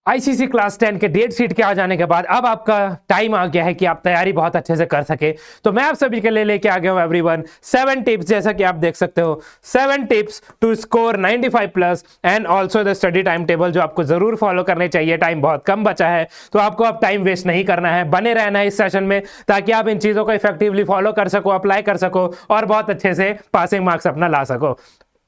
ICC class 10 के date sheet के आ जाने के बाद अब आपका टाइम आ गया है कि आप तैयारी बहुत अच्छे से कर सके। तो मैं आप सभी के लिए लेके आ गया हूं एवरीवन 7 टिप्स, जैसा कि आप देख सकते हो 7 tips to score 95 plus and also the study time table, जो आपको जरूर फॉलो करने चाहिए। टाइम बहुत कम बचा है तो आपको अब टाइम वेस्ट नहीं करना है, बने रहना है इस सेशन में ताकि आप इन चीजों को इफेक्टिवली फॉलो कर सको, अप्लाई कर सको और बहुत अच्छे से पासिंग मार्क्स अपना ला सको।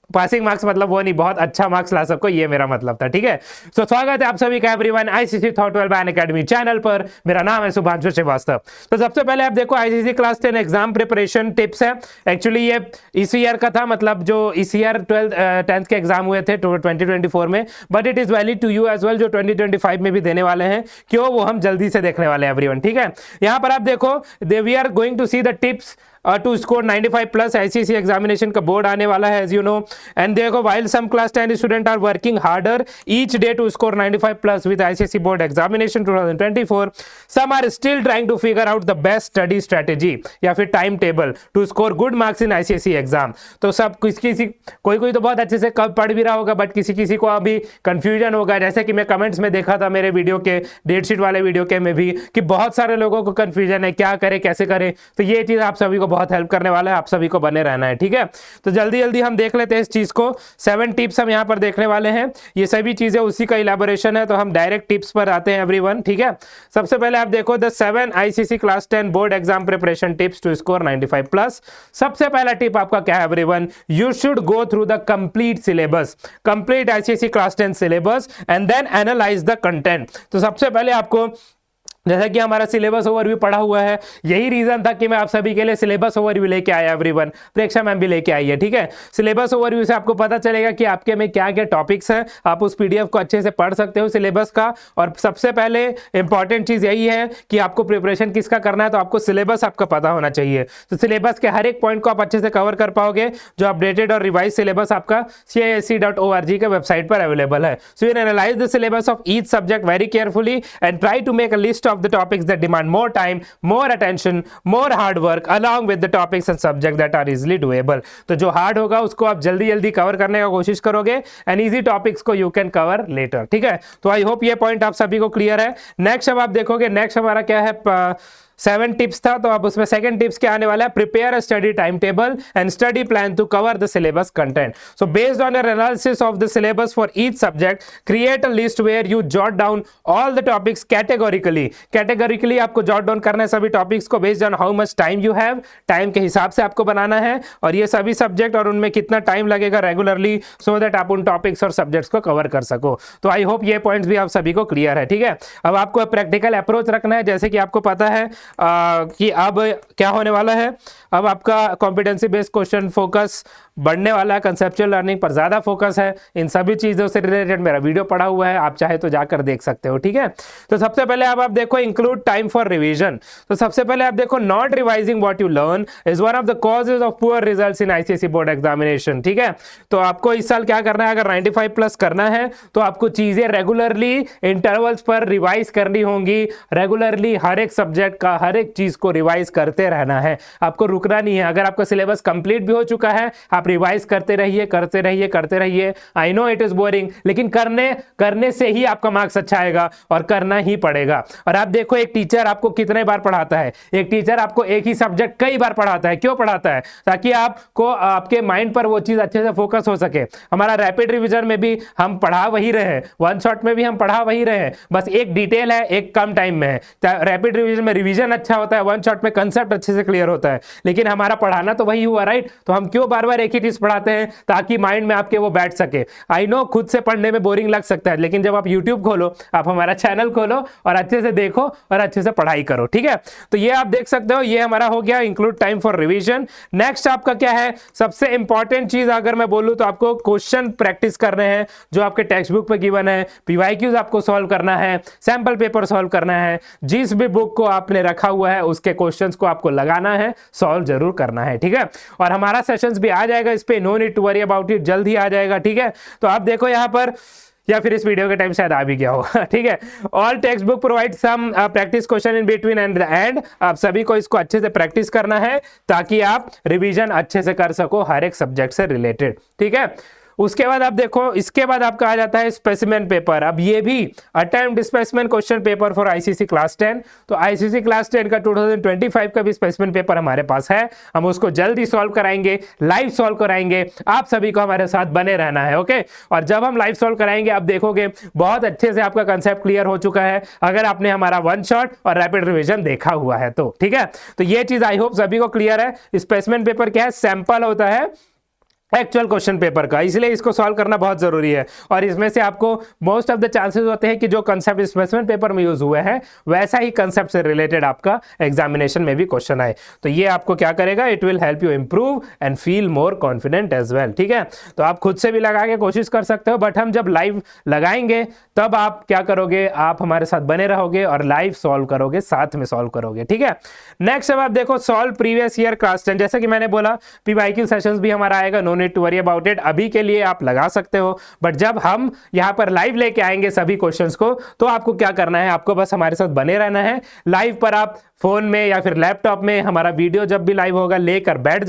पासिंग मार्क्स मतलब वो नहीं, बहुत अच्छा मार्क्स ला सको, ये मेरा मतलब था। ठीक है, तो स्वागत है आप सभी का everyone ICC thought 12 and academy channel पर। मेरा नाम है शुभांशु श्रीवास्तव। तो सबसे पहले आप देखो ICC class 10 exam preparation tips है। एक्चुअली ये इस ईयर का था, मतलब जो इस ईयर 10th के एग्जाम हुए थे 2024 में, but it is valid to you as well, जो 2025 में भी देने वाले हैं। क्यों, वो हम जल्दी से देखने वाले हैं एवरीवन। ठीक है, यहाँ पर आप देखो we are going to see the tips to score 95 plus. ICC examination का बोर्ड आने वाला है एज यू नो, एंड देखो while some class 10 student are working harder each day to score 95 plus with ICSE board examination 2024, some are still trying to figure out the best study strategy या फिर time table to score good marks in ICSE exam. तो सब किसी कोई तो बहुत अच्छे से कब पढ़ भी रहा होगा, बट किसी को अभी कंफ्यूजन होगा। जैसे कि मैं कमेंट्स में देखा था मेरे वीडियो के डेट शीट वाले वीडियो के में भी कि बहुत सारे लोगों को कंफ्यूजन है, क्या करें कैसे करें। तो ये चीज आप सभी को बहुत हेल्प करने वाला है, आप सभी को बने रहना है। ठीक है, तो जल्दी जल्दी हम देख लेते हैं इस चीज को। 7 टिप्स हम यहाँ पर देखने वाले हैं, ये सभी चीजें उसी का इलेबोरेशन है। तो हम डायरेक्ट टिप्स पर आते हैं एवरीवन। ठीक है, सबसे पहले आप देखो the 7 ICC class 10 board exam preparation tips to score 95 plus. सबसे पहला टिप आपका क्या है everyone, you should go through the complete syllabus, complete ICC class 10 syllabus and then analyse the content. तो सबसे पहले आपको, जैसा कि हमारा सिलेबस ओवरव्यू पढ़ा हुआ है, यही रीजन था कि मैं आप सभी के लिए सिलेबस ओवरव्यू लेके आया एवरीवन। प्रेक्षा मैम भी लेके आई है। ठीक है, सिलेबस ओवरव्यू से आपको पता चलेगा कि आपके में क्या क्या टॉपिक्स हैं, आप उस पीडीएफ को अच्छे से पढ़ सकते हो सिलेबस का। और सबसे पहले इंपॉर्टेंट चीज यही है कि आपको प्रिपरेशन किसका करना है, तो आपको सिलेबस आपका पता होना चाहिए। तो सिलेबस के हर एक पॉइंट को आप अच्छे से कवर कर पाओगे। जो अपडेटेड और रिवाइज सिलेबस आपका CISE.org के वेबसाइट पर अवेलेबल है। So you analyse the syllabus of each subject very carefully and try to make a list of the topics that demand more time, more attention, more hard work along with the topics and subjects that are easily doable। तो जो hard होगा उसको आप जल्दी जल्दी cover करने का कोशिश करोगे एंड इजी टॉपिक्स को यू कैन कवर लेटर। ठीक है, तो आई होप ये पॉइंट आप सभी को क्लियर है। नेक्स्ट अब आप देखोगे, नेक्स्ट हमारा क्या है, 7 टिप्स था, तो अब उसमें सेकंड टिप्स क्या आने वाला है, prepare a study time table and study plan to cover the syllabus content. So based on your analysis of the syllabus for each subject, create a list where you jot down all the topics categorically आपको jot down करना है सभी topics को based on how much time you have. Time के हिसाब से आपको बनाना है और ये सभी सब्जेक्ट और उनमें कितना टाइम लगेगा रेगुलरली, सो दैट आप उन टॉपिक्स और सब्जेक्ट्स को कवर कर सको। तो आई होप ये पॉइंट्स भी आप सभी को क्लियर है। ठीक है, अब आपको प्रैक्टिकल अप्रोच रखना है। जैसे कि आपको पता है कि अब क्या होने वाला है, अब आपका कॉम्पिटेंसी बेस्ड क्वेश्चन फोकस बढ़ने वाला है, कंसेप्चुअल लर्निंग पर ज्यादा फोकस है। इन सभी चीजों से रिलेटेड मेरा वीडियो पड़ा हुआ है, आप चाहे तो जाकर देख सकते हो। ठीक है, तो सबसे पहले अब आप देखो इंक्लूड टाइम फॉर रिवीजन। तो सबसे पहले आप देखो not revising what you learn is one of the causes of poor results in ICSE board examination. ठीक है, तो आपको इस साल क्या करना है, अगर 95 प्लस करना है तो आपको चीजें रेगुलरली इंटरवल्स पर रिवाइज करनी होंगी। रेगुलरली हर एक सब्जेक्ट का हर एक चीज को रिवाइज करते रहना है, आपको रुकना नहीं है। अगर आपका सिलेबस कंप्लीट भी हो चुका है, आप रिवाइज करते रहिए। I know it is boring, लेकिन करने से ही आपका मार्क्स अच्छा आएगा और करना ही पड़ेगा। और आप देखो एक टीचर आपको कितने बार पढ़ाता है, एक टीचर आपको एक ही सब्जेक्ट कई बार पढ़ाता है। क्यों पढ़ाता है, ताकि आपको आपके माइंड पर वो चीज अच्छे से फोकस हो सके। हमारा रैपिड रिवीजन में भी हम पढ़ा वही रहे, वन शॉट में भी हम पढ़ा वही रहे, बस एक डिटेल है, एक कम टाइम में है। रैपिड रिवीजन में रिवीजन अच्छा होता है, वन शॉट में कंसेप्ट अच्छे से क्लियर होता है, लेकिन हमारा पढ़ाना तो वही हुआ, राइट। तो हम क्यों बार बार एक ही चीज पढ़ाते हैं, ताकि माइंड में आपके वो बैठ सके। आई नो खुद से पढ़ने में बोरिंग लग सकता है, लेकिन जब आप यूट्यूब खोलो, आप हमारा चैनल खोलो और अच्छे से देखो और अच्छे से पढ़ाई करो। ठीक है, तो ये आप देख सकते हो, ये हमारा हो गया include time for revision. Next आपका क्या है, सबसे इंपॉर्टेंट चीज अगर मैं बोलूं तो आपको क्वेश्चन प्रैक्टिस करने हैं जो आपके टेक्स्ट बुक में गिवन है। पीवाईक्यूज आपको सॉल्व करना है, सैंपल पेपर सॉल्व करना है, जिस भी बुक को आपने रखा हुआ है उसके क्वेश्चंस को आपको लगाना है, सॉल्व जरूर करना है। ठीक है, और हमारा सेशंस भी आ जाएगा इस पे, no need to worry about it, जल्द ही आ जाएगा। ठीक है, तो आप देखो यहाँ पर, या फिर इस वीडियो के टाइम शायद आ भी गया हो। ठीक है, all textbook provide some practice question in between and end. आप सभी को इसको अच्छे से प्रैक्टिस करना है ताकि आप रिवीजन अच्छे से कर सको हर एक सब्जेक्ट से रिलेटेड। ठीक है, उसके बाद आप देखो, इसके बाद आपका आ जाता है स्पेसिमेन पेपर। अब ये भी attempt specimen question paper for ICC class 10। तो आईसीसी क्लास 10 का 2025 का भी स्पेसिमेन पेपर हमारे पास है, हम उसको जल्दी सॉल्व कराएंगे, लाइव सॉल्व कराएंगे। आप सभी को हमारे साथ बने रहना है, ओके। और जब हम लाइव सॉल्व कराएंगे आप देखोगे बहुत अच्छे से आपका कंसेप्ट क्लियर हो चुका है, अगर आपने हमारा वन शॉट और रैपिड रिवीजन देखा हुआ है तो, ठीक है। तो ये चीज आई होप सभी को क्लियर है। स्पेसिमेन पेपर क्या है, सैंपल होता है एक्चुअल क्वेश्चन पेपर का, इसलिए इसको सॉल्व करना बहुत जरूरी है। और इसमें से आपको मोस्ट ऑफ द चांसेस होते हैं कि जो कंसेप्ट स्पेसिमेन पेपर में यूज हुए हैं वैसा ही कंसेप्ट से रिलेटेड आपका एग्जामिनेशन में भी क्वेश्चन आए। तो ये आपको क्या करेगा, it will help you improve and feel more confident as well, ठीक है। तो आप खुद से भी लगा के कोशिश कर सकते हो, बट हम जब लाइव लगाएंगे तब आप क्या करोगे, आप हमारे साथ बने रहोगे और लाइव सॉल्व करोगे, साथ में सॉल्व करोगे, ठीक है। नेक्स्ट अब आप देखो सॉल्व प्रीवियस ईयर क्लास 10। जैसे कि मैंने बोला पीवाईक्यू सेशंस भी हमारा आएगा, no need to worry about it. अभी के लिए आप लगा सकते हो, बट जब हम यहां पर लाइव लेके आएंगे सभी क्वेश्चंस को, तो आपको क्या करना है, आपको बस हमारे साथ बने रहना है। लाइव पर आप फोन में या फिर लैपटॉप में हमारा वीडियो जब भी लाइव होगा लेकर बैठ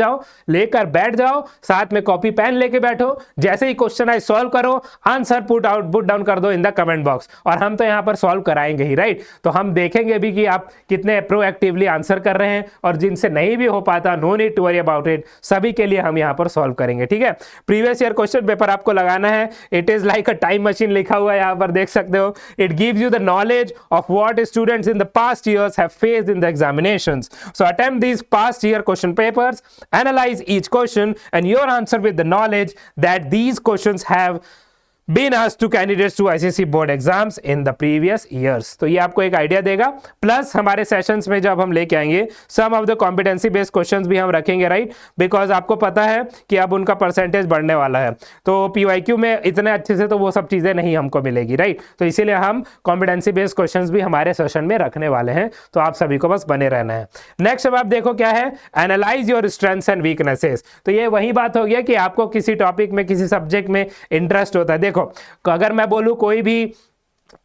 जाओ, साथ में कॉपी पेन लेके बैठो, जैसे ही क्वेश्चन आए सॉल्व करो, आंसर पुट डाउन कर दो इन द कमेंट बॉक्स, और हम तो यहां पर सॉल्व कराएंगे ही, राइट। तो हम देखेंगे भी कि आप कितने प्रोएक्टिवली आंसर कर रहे हैं, और जिनसे नहीं भी हो पाता, no need to worry about it, सभी के लिए हम यहां पर सॉल्व करेंगे, ठीक है। प्रीवियस ईयर क्वेश्चन पेपर आपको लगाना है, it is like a time machine लिखा हुआ है यहां पर, देख सकते हो। It gives you the knowledge of what students in the past years have faced in the examinations. So attempt these past year question papers, analyze each question and your answer with the knowledge that these questions have been asked to candidates to ICSE board exams in the previous years. तो ये आपको एक idea देगा। Plus हमारे sessions में जब हम लेके आएंगे some of the competency based questions भी हम रखेंगे, राइट, बिकॉज आपको पता है कि अब उनका परसेंटेज बढ़ने वाला है, तो पीवाईक्यू में इतने अच्छे से तो वो सब चीजें नहीं हमको मिलेगी, राइट। तो इसीलिए हम कॉम्पिटेंसी बेस्ड क्वेश्चंस भी हमारे सेशन में रखने वाले हैं, तो आप सभी को बस बने रहना है। नेक्स्ट अब आप देखो क्या है, analyse your strengths and weaknesses. तो ये वही बात हो गया कि आपको किसी टॉपिक में, किसी सब्जेक्ट में इंटरेस्ट होता है। देखो अगर मैं बोलूं कोई भी,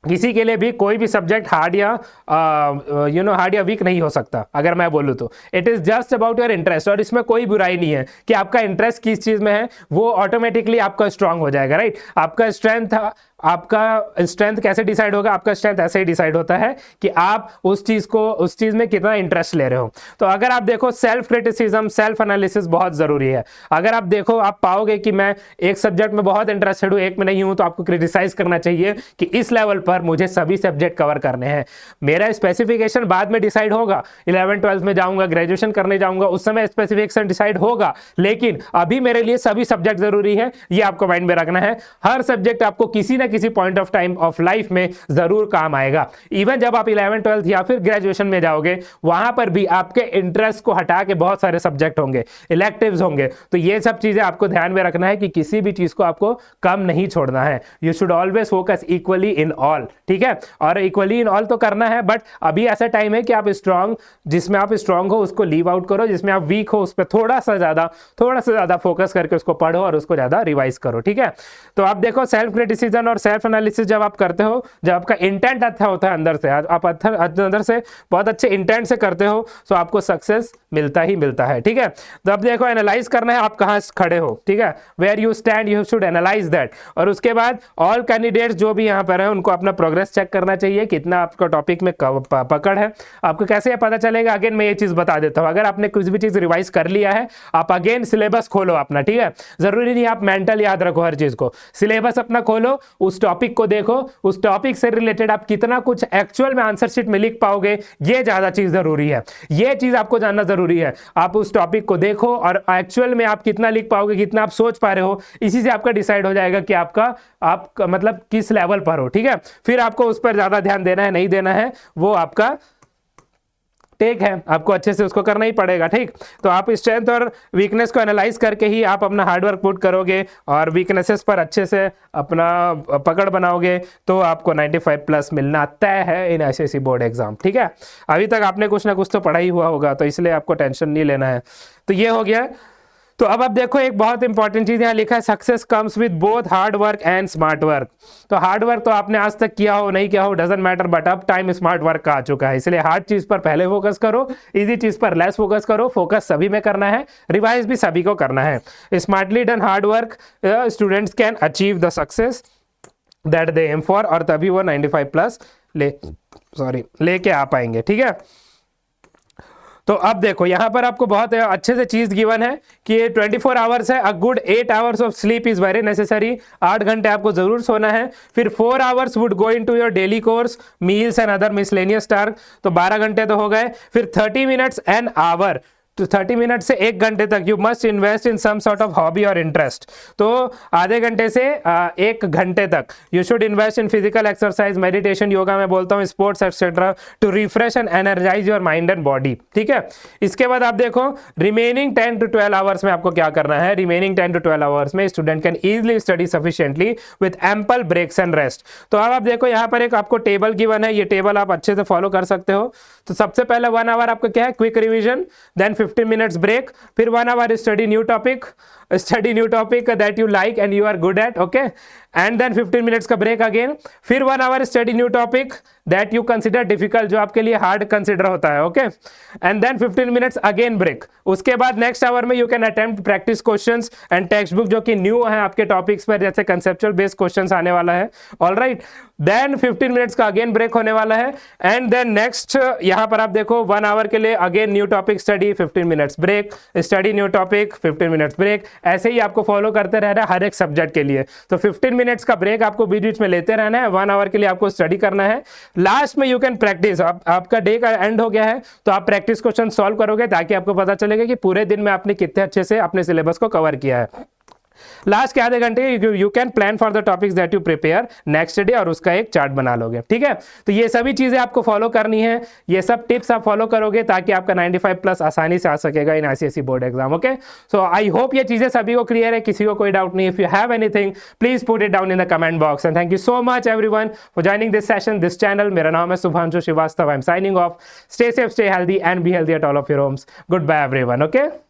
किसी के लिए भी कोई भी सब्जेक्ट हार्ड या हार्ड या वीक नहीं हो सकता, अगर मैं बोलूं तो it is just about your interest. और इसमें कोई बुराई नहीं है कि आपका इंटरेस्ट किस चीज में है, वो ऑटोमेटिकली आपका स्ट्रांग हो जाएगा, राइट। आपका स्ट्रेंथ कैसे डिसाइड होगा, आपका स्ट्रेंथ ऐसे ही डिसाइड होता है कि आप उस चीज में कितना इंटरेस्ट ले रहे हो। तो अगर आप देखो सेल्फ क्रिटिसिज्म, सेल्फ एनालिसिस बहुत जरूरी है। अगर आप देखो, आप पाओगे कि मैं एक सब्जेक्ट में बहुत इंटरेस्टेड हूं, एक में नहीं हूं, तो आपको क्रिटिसाइज करना चाहिए कि इस लेवल पर मुझे सभी सब्जेक्ट कवर करने हैं। मेरा स्पेसिफिकेशन बाद में डिसाइड होगा, 11-12 में जाऊंगा, ग्रेजुएशन करने जाऊंगा, उस समय स्पेसिफिकेशन डिसाइड होगा, लेकिन अभी मेरे लिए सभी सब्जेक्ट जरूरी है, ये आपको माइंड में रखना है। हर सब्जेक्ट आपको किसी ना किसी point of time of life में जरूर काम आएगा। इवन जब आप 11-12 या फिर ग्रेजुएशन में जाओगे, वहां पर भी आपके इंटरेस्ट को हटा के बहुत सारे सब्जेक्ट होंगे, इलेक्टिव्स होंगे। तो ये सब चीजें आपको ध्यान में रखना है कि किसी भी चीज को आपको कम नहीं छोड़ना है। You should always focus equally in all, ठीक है। और इक्वली इन ऑल तो करना है, बट अभी ऐसा टाइम है कि आप जिसमें आप स्ट्रांग हो उसको लीव आउट करो, जिसमें आप वीक हो उस पर थोड़ा सा ज्यादा फोकस करके उसको पढ़ो और उसको ज्यादा रिवाइज करो, ठीक है। तो आप देखो सेल्फ क्रिटिसिज्म और सेल्फ एनालिसिस जब आप करते हो, जब आपका इंटेंट अच्छा होता है अंदर से, आप अंदर से बहुत अच्छे इंटेंट से करते हो, तो आपको सक्सेस मिलता ही मिलता है, ठीक है। तो अब देखो एनालाइज करना है आप कहां खड़े हो, ठीक है, where you stand you should analyse that. और उसके बाद ऑल कैंडिडेट्स जो भी यहां पर है उनको अपना प्रोग्रेस चेक करना चाहिए, कितना आपका टॉपिक में पकड़ है। आपको कैसे पता चलेगा, अगेन मैं ये चीज बता देता हूं। अगर आपने कुछ भी चीज रिवाइज कर लिया है, आप अगेन सिलेबस खोलो अपना, ठीक है। जरूरी नहीं आप मेंटल याद रखो हर चीज को, सिलेबस अपना खोलो, उस टॉपिक को देखो, उस टॉपिक से रिलेटेड आप कितना कुछ एक्चुअल में आंसर शीट में लिख पाओगे, ये ज्यादा चीज जरूरी है। ये चीज आपको जानना जरूरी है। आप उस टॉपिक को देखो और एक्चुअल में आप कितना लिख पाओगे, कितना आप सोच पा रहे हो, इसी से आपका डिसाइड हो जाएगा कि आपका मतलब किस लेवल पर हो, ठीक है। फिर आपको उस पर ज्यादा ध्यान देना है नहीं देना है, वो आपका टेक है, आपको अच्छे से उसको करना ही पड़ेगा, ठीक। तो आप स्ट्रेंथ और वीकनेस को एनालाइज करके ही आप अपना हार्डवर्क पुट करोगे और वीकनेसेस पर अच्छे से अपना पकड़ बनाओगे, तो आपको 95+ मिलना तय है इन आईसीएसई बोर्ड एग्जाम, ठीक है। अभी तक आपने कुछ ना कुछ तो पढ़ा ही हुआ होगा, तो इसलिए आपको टेंशन नहीं लेना है। तो ये हो गया तो अब आप देखो एक बहुत इंपॉर्टेंट चीज यहाँ लिखा है, success comes with both hard work and smart work. तो हार्ड वर्क तो आपने आज तक किया हो नहीं किया हो डजंट मैटर, बट अब टाइम स्मार्ट वर्क का आ चुका है, इसलिए हार्ड चीज पर पहले फोकस करो, इजी चीज पर लेस फोकस करो, फोकस सभी में करना है, रिवाइज भी सभी को करना है। Smartly done hard work students can achieve the success that they aim for, और तभी वो 95 प्लस लेके आ पाएंगे। ठीक है, तो अब देखो यहाँ पर आपको बहुत अच्छे से चीज गिवन है कि ये 24 आवर्स है, a good 8 hours of sleep is very necessary, 8 घंटे आपको जरूर सोना है। फिर 4 hours would go into your daily course, meals and other miscellaneous task, तो 12 घंटे तो हो गए। फिर 30 मिनट्स एन आवर, तो 30 मिनट से 1 घंटे तक you must invest in some sort of hobby और इंटरेस्ट, तो आधे घंटे से 1 घंटे तक you should invest in physical exercise, meditation, yoga मैं बोलता हूँ, sports etcetera, to refresh and energise your mind and body. ठीक है, इसके बाद आप देखो रिमेनिंग 10 to 12 आवर्स में आपको क्या करना है। रिमेनिंग 10 to 12 आवर्स में student can easily study sufficiently with ample breaks and rest. तो अब आप देखो यहाँ पर एक आपको टेबल गिवन है, ये टेबल आप अच्छे से फॉलो कर सकते हो। तो सबसे पहले 1 आवर आपका क्या है, quick revision, then 15 minutes break, फिर 1 hour study new topic that you like and you are good at, okay, and then 15 minutes का break again, फिर 1 hour study new topic that you consider difficult, जो आपके लिए hard consider होता है, okay, and then 15 minutes again break। उसके बाद next hour में you can attempt practice questions and textbook जो कि new है आपके topics पर, जैसे conceptual based questions आने वाला है, all right, then 15 minutes का again break होने वाला है, and then next यहाँ पर आप देखो 1 hour के लिए again new topic study, 15 minutes break, study new topic, 15 minutes break, ऐसे ही आपको फॉलो करते रहना है हर एक सब्जेक्ट के लिए। तो 15 मिनट्स का ब्रेक आपको बीच बीच में लेते रहना है, 1 आवर के लिए आपको स्टडी करना है। लास्ट में यू कैन प्रैक्टिस, आपका डे का एंड हो गया है तो आप प्रैक्टिस क्वेश्चन सॉल्व करोगे, ताकि आपको पता चलेगा कि पूरे दिन में आपने कितने अच्छे से अपने सिलेबस को कवर किया है। लास्ट के आधे घंटे you can plan for the topics that you prepare next day, और उसका एक चार्ट बना लोगे। ठीक है, तो ये सभी चीजें आपको फॉलो करनी है, ये सब टिप्स आप फॉलो करोगे ताकि आपका 95 प्लस आसानी से आ सकेगा इन ICSE board exam. Okay, so I hope ये चीजें सभी को क्लियर है, किसी को कोई डाउट नहीं। If you have anything please put it down in the comment box, and thank you so much everyone for joining this session, this channel. मेरा नाम है Shubhanshu Shrivastava, I am signing off. Stay safe, stay healthy and be healthy at all of your homes. Goodbye everyone. Okay.